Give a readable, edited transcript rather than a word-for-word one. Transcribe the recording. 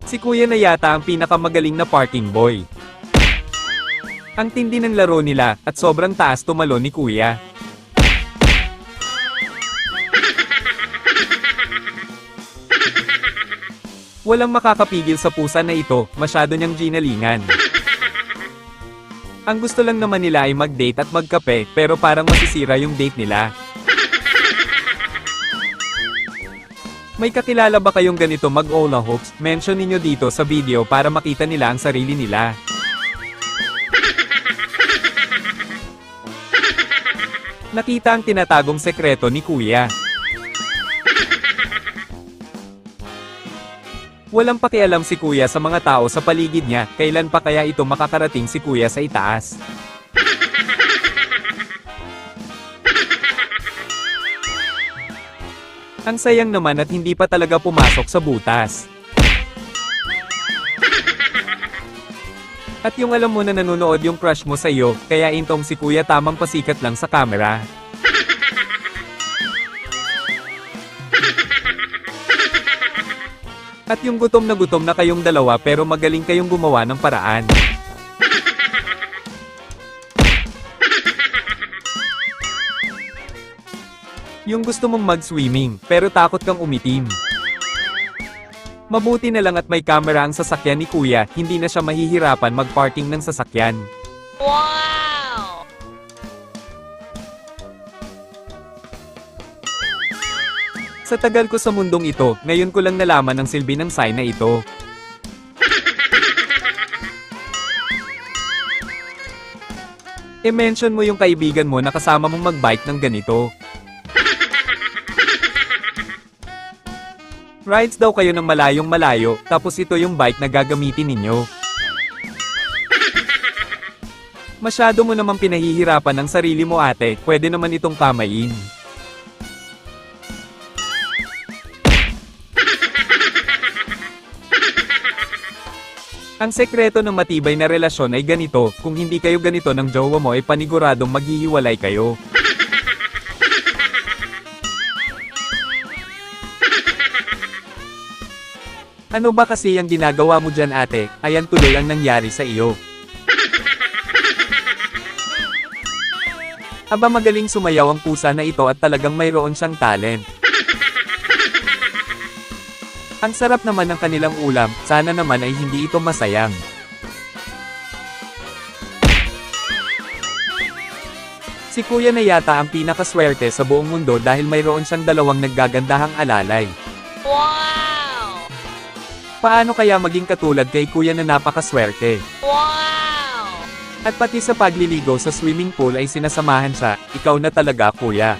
Si Kuya na yata ang pinakamagaling na parking boy. Ang tindi ng laro nila, at sobrang taas tumalon ni Kuya. Walang makakapigil sa pusa na ito, masyado niyang ginalingan. Ang gusto lang naman nila ay mag-date at magkape, pero parang masisira yung date nila. May kakilala ba kayong ganito mag-hula hoops? Mention ninyo dito sa video para makita nila ang sarili nila. Nakita ang tinatagong sekreto ni Kuya. Walang pakialam si Kuya sa mga tao sa paligid niya, kailan pa kaya ito makakarating si Kuya sa itaas. Ang sayang naman at hindi pa talaga pumasok sa butas. At yung alam mo na nanonood yung crush mo sa iyo, kaya intong si Kuya tamang pasikat lang sa camera. At yung gutom na kayong dalawa pero magaling kayong gumawa ng paraan. Yung gusto mong mag-swimming, pero takot kang umitim. Mabuti na lang at may camera ang sasakyan ni Kuya, hindi na siya mahihirapan mag-parking ng sasakyan. Wow! Sa tagal ko sa mundong ito, ngayon ko lang nalaman ang silbi ng sign na ito. I-mention mo yung kaibigan mo na kasama mong mag-bike ng ganito. Rides daw kayo ng malayong malayo, tapos ito yung bike na gagamitin ninyo. Masyado mo namang pinahihirapan ang sarili mo ate, pwede naman itong kamayin. Ang sekreto ng matibay na relasyon ay ganito, kung hindi kayo ganito ng jowa mo ay paniguradong maghihiwalay kayo. Ano ba kasi ang ginagawa mo dyan ate, ayan tuloy ang nangyari sa iyo. Aba magaling sumayaw ang pusa na ito at talagang mayroon siyang talent. Ang sarap naman ng kanilang ulam, sana naman ay hindi ito masayang. Si Kuya na yata ang pinakaswerte sa buong mundo dahil mayroon siyang dalawang naggagandahang alalay. Wow! Paano kaya maging katulad kay Kuya na napakaswerte? Wow! At pati sa pagliligo sa swimming pool ay sinasamahan siya, ikaw na talaga Kuya.